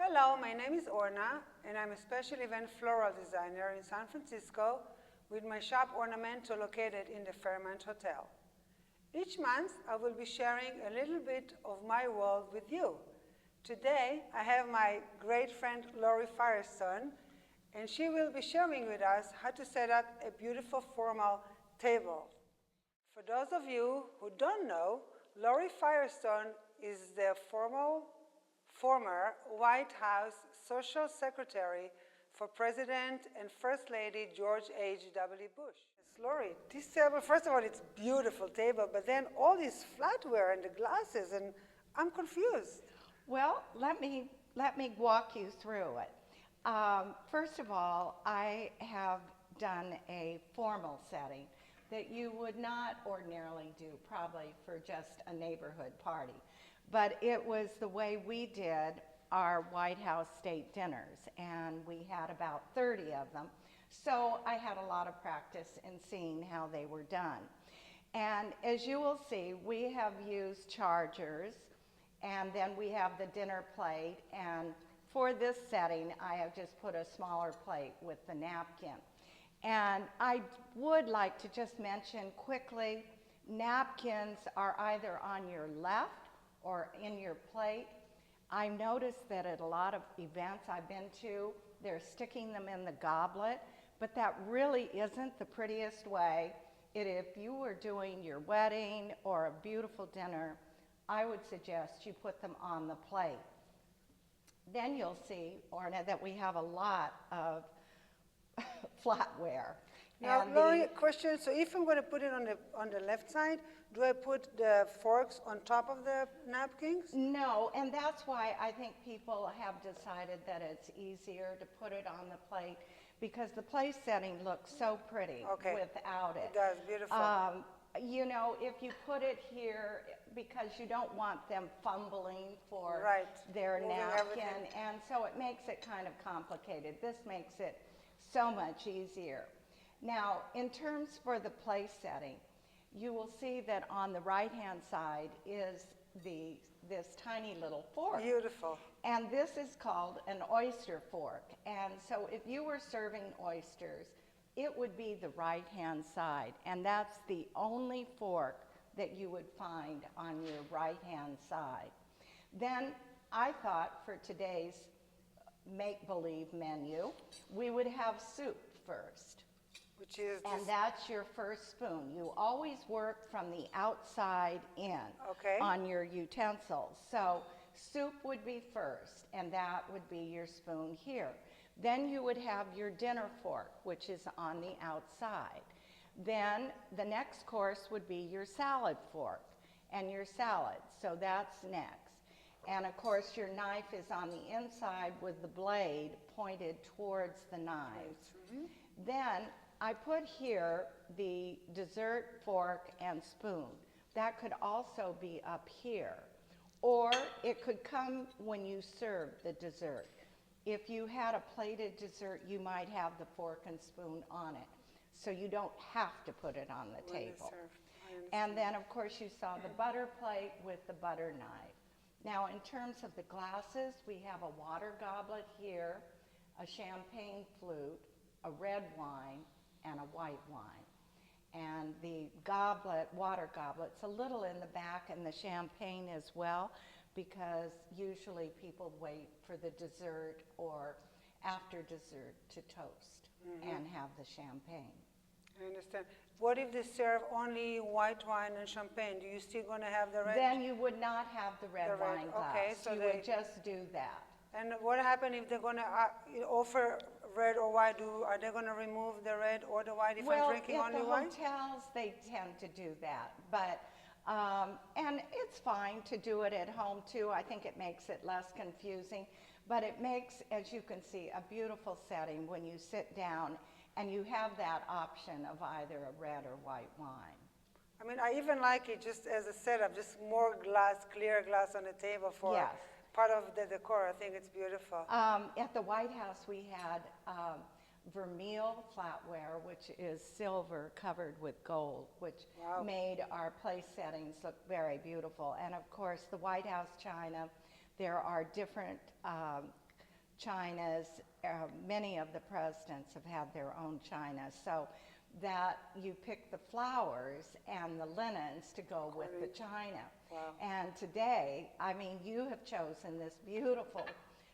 Hello, my name is Orna, and I'm a special event floral designer in San Francisco with my shop Ornamento located in the Fairmont Hotel. Each month, I will be sharing a little bit of my world with you. Today, I have my great friend Laurie Firestone, and she will be sharing with us how to set up a beautiful formal table. For those of you who don't know, Laurie Firestone is the former White House Social Secretary for President and First Lady George H.W. Bush. Yes, Laurie, this table, first of all, it's a beautiful table, but then all this flatware and the glasses, and I'm confused. Well, let me walk you through it. First of all, I have done a formal setting that you would not ordinarily do probably for just a neighborhood party. But it was the way we did our White House state dinners, and we had about 30 of them. So I had a lot of practice in seeing how they were done. And as you will see, we have used chargers, and then we have the dinner plate, and for this setting, I have just put a smaller plate with the napkin. And I would like to just mention quickly, napkins are either on your left or in your plate. I noticed that at a lot of events I've been to, they're sticking them in the goblet, but that really isn't the prettiest way. If you were doing your wedding or a beautiful dinner, I would suggest you put them on the plate. Then you'll see, Orna, that we have a lot of flatware. Now, Laurie, question, so if I'm going to put it on the left side, do I put the forks on top of the napkins? No, and that's why I think people have decided that it's easier to put it on the plate, because the place setting looks so pretty without it. It does, beautiful. You know, if you put it here, because you don't want them fumbling for their napkin, and so it makes it kind of complicated. This makes it so much easier. Now, in terms for the place setting, you will see that on the right-hand side is this tiny little fork. Beautiful. And this is called an oyster fork. And so if you were serving oysters, it would be the right-hand side. And that's the only fork that you would find on your right-hand side. Then I thought for today's make-believe menu, we would have soup first. Which is and that's your first spoon. You always work from the outside in on your utensils. So soup would be first, and that would be your spoon here. Then you would have your dinner fork, which is on the outside. Then the next course would be your salad fork and your salad. So that's next. And of course, your knife is on the inside with the blade pointed towards the knives. Then I put here the dessert fork and spoon. That could also be up here. Or it could come when you serve the dessert. If you had a plated dessert, you might have the fork and spoon on it. So you don't have to put it on the table. And then, of course, you saw the butter plate with the butter knife. Now, in terms of the glasses, we have a water goblet here, a champagne flute, a red wine, and a white wine. And the goblet, water goblet's a little in the back, and the champagne as well, because usually people wait for the dessert or after dessert to toast and have the champagne. I understand. What if they serve only white wine and champagne? Do you still going to have the red? Then you would not have the red wine glass. Okay, so you would just do that. And what happens if they're going to offer red or white? Are they going to remove the red or the white if I'm drinking only white? Well, at the hotels, they tend to do that. But, and it's fine to do it at home, too. I think it makes it less confusing. But it makes, as you can see, a beautiful setting when you sit down and you have that option of either a red or white wine. I mean, I even like it just as a setup, just more glass, clear glass on the table for part of the decor. I think it's beautiful. At the White House, we had vermeil flatware, which is silver covered with gold, which made our place settings look very beautiful. And of course, the White House china, there are different chinas. Many of the presidents have had their own china, so that you pick the flowers and the linens to go with the china. Wow. And today, I mean, you have chosen this beautiful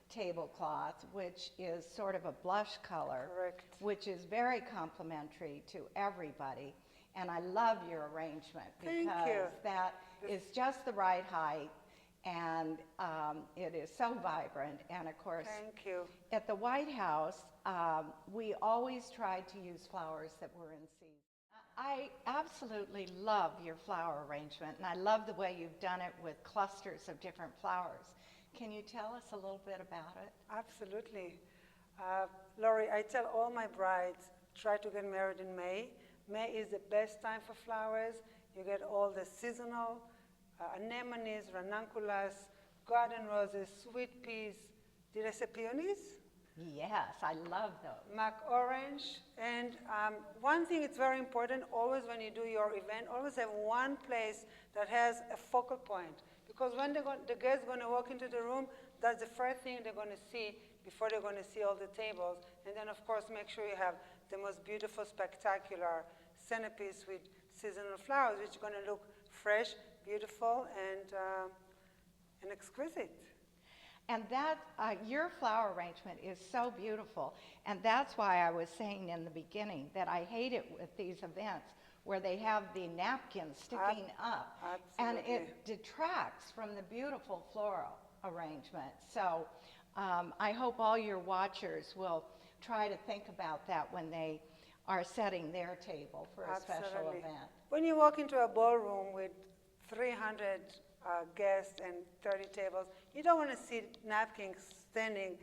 tablecloth, which is sort of a blush color, Correct. which is very complimentary to everybody. And I love your arrangement because that is just the right height, and it is so vibrant. And of course, thank you. At the White House, we always tried to use flowers that were in season. I absolutely love your flower arrangement, and I love the way you've done it with clusters of different flowers. Can you tell us a little bit about it? Absolutely. Laurie, I tell all my brides, try to get married in May. May is the best time for flowers. You get all the seasonal anemones, ranunculus, garden roses, sweet peas. Did I say peonies? Yes, I love those. Mac orange. And one thing it's very important, always when you do your event, always have one place that has a focal point. Because when the guests are going to walk into the room, that's the first thing they're going to see before they're going to see all the tables. And then, of course, make sure you have the most beautiful, spectacular centerpiece with seasonal flowers, which are going to look fresh, beautiful, and exquisite. And that, your flower arrangement is so beautiful. And that's why I was saying in the beginning that I hate it with these events where they have the napkins sticking up. Absolutely. And it detracts from the beautiful floral arrangement. So I hope all your watchers will try to think about that when they are setting their table for a special event. When you walk into a ballroom with 300 guests and 30 tables, you don't want to see napkins standing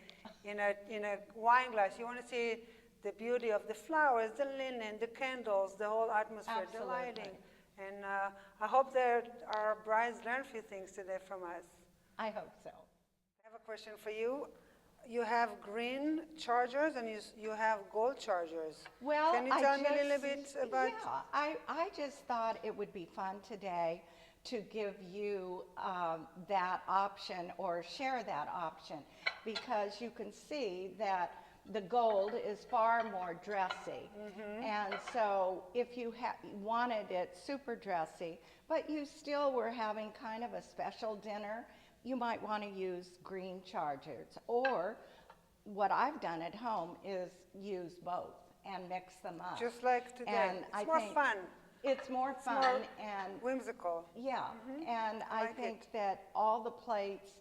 in a wine glass. You want to see the beauty of the flowers, the linen, the candles, the whole atmosphere, Absolutely. the lighting. And I hope that our brides learn a few things today from us. I hope so. I have a question for you. You have green chargers and you have gold chargers. Well, can you tell me a little bit about? Yeah, I just thought it would be fun today to give you that option or share that option, because you can see that the gold is far more dressy. And so if you wanted it super dressy, but you still were having kind of a special dinner, you might want to use green chargers. Or what I've done at home is use both and mix them up. Just like today. And it's more fun. It's more fun more and whimsical. Yeah, and I think that all the plates,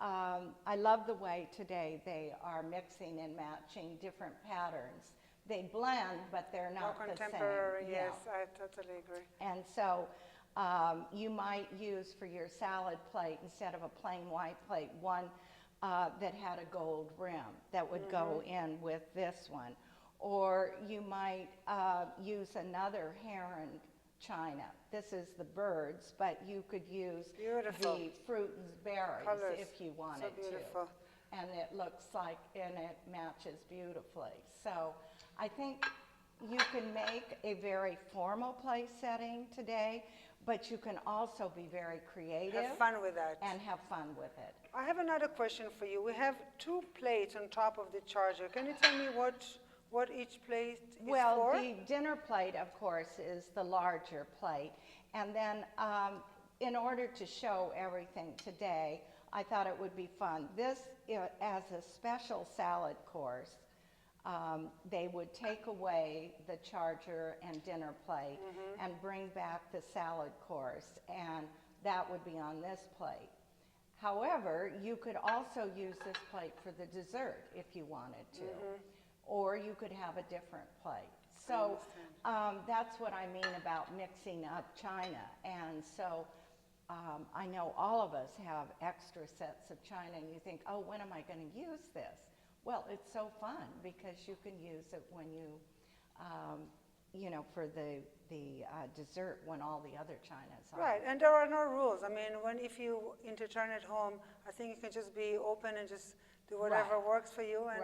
I love the way today they are mixing and matching different patterns. They blend, but they're not more the same. contemporary, Yeah. yes, I totally agree. And so you might use for your salad plate, instead of a plain white plate, one that had a gold rim that would go in with this one. Or you might use another heron china. This is the birds, but you could use the fruit and berries colors, if you wanted to. And it looks like, and it matches beautifully. So I think you can make a very formal place setting today, but you can also be very creative. Have fun with that. And have fun with it. I have another question for you. We have 2 plates on top of the charger. Can you tell me what each plate is for? Well, the dinner plate, of course, is the larger plate. And then in order to show everything today, I thought it would be fun. This, as a special salad course, they would take away the charger and dinner plate and bring back the salad course, and that would be on this plate. However, you could also use this plate for the dessert if you wanted to, or you could have a different plate. So that's what I mean about mixing up china. And so I know all of us have extra sets of china, and you think, oh, when am I going to use this? Well, it's so fun because you can use it when you know, for the dessert when all the other chinas are. Right, and there are no rules. I mean, if you entertain at home, I think you can just be open and just do whatever works for you and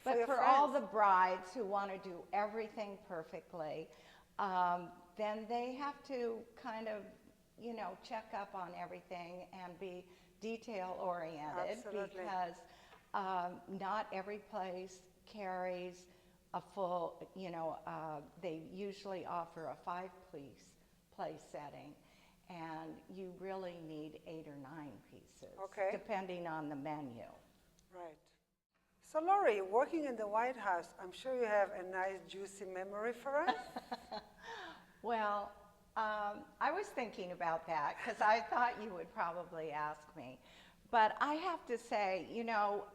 But for all the brides who want to do everything perfectly, then they have to kind of, you know, check up on everything and be detail oriented. Absolutely. Because Not every place carries a full, they usually offer a 5-place setting, and you really need 8 or 9 pieces, depending on the menu. Right. So Laurie, working in the White House, I'm sure you have a nice juicy memory for us? Well, I was thinking about that because I thought you would probably ask me. But I have to say,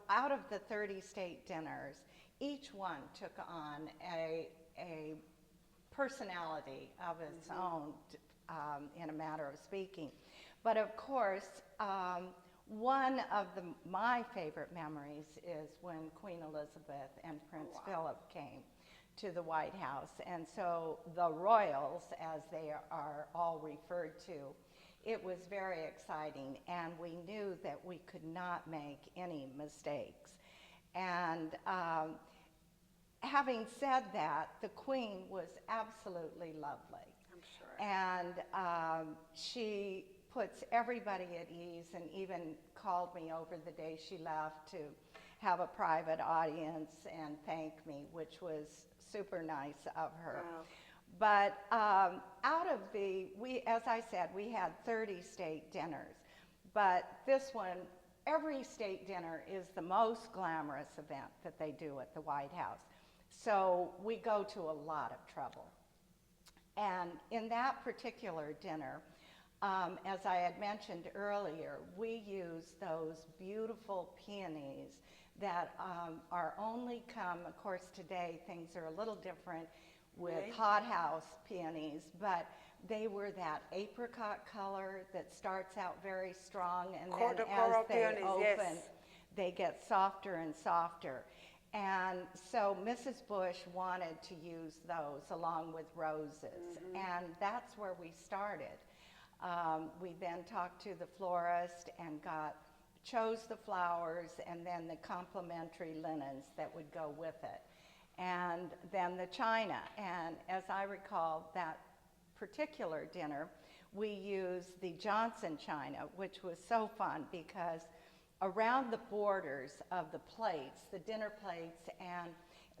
out of the 30 state dinners, each one took on a personality of its own, in a matter of speaking. But of course, one of my favorite memories is when Queen Elizabeth and Prince Philip came to the White House. And so the royals, as they are all referred to, it was very exciting, and we knew that we could not make any mistakes. And having said that, the Queen was absolutely lovely. I'm sure. And she puts everybody at ease, and even called me over the day she left to have a private audience and thank me, which was super nice of her. Wow. But out of as I said, we had 30 state dinners. But this one, every state dinner is the most glamorous event that they do at the White House. So we go to a lot of trouble. And in that particular dinner, as I had mentioned earlier, we use those beautiful peonies that are only come, of course today things are a little different with hothouse peonies, but they were that apricot color that starts out very strong, and then as they open, they get softer and softer. And so Mrs. Bush wanted to use those along with roses, and that's where we started. We then talked to the florist and chose the flowers and then the complementary linens that would go with it. And then the china. And as I recall, that particular dinner, we used the Johnson china, which was so fun because around the borders of the plates, the dinner plates and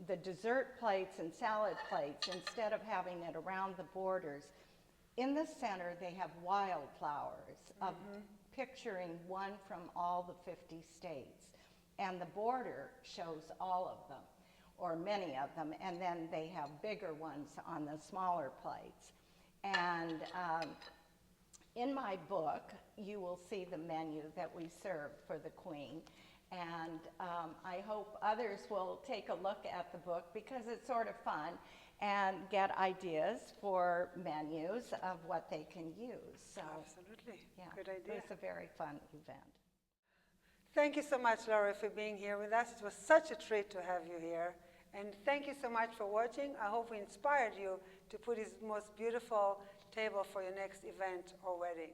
the dessert plates and salad plates, instead of having it around the borders, in the center they have wildflowers, picturing one from all the 50 states. And the border shows all of them, or many of them, and then they have bigger ones on the smaller plates. And in my book, you will see the menu that we served for the Queen. And I hope others will take a look at the book because it's sort of fun and get ideas for menus of what they can use. So, absolutely, yeah, good idea. It was a very fun event. Thank you so much, Laurie, for being here with us. It was such a treat to have you here. And thank you so much for watching. I hope we inspired you to put this most beautiful table for your next event or wedding.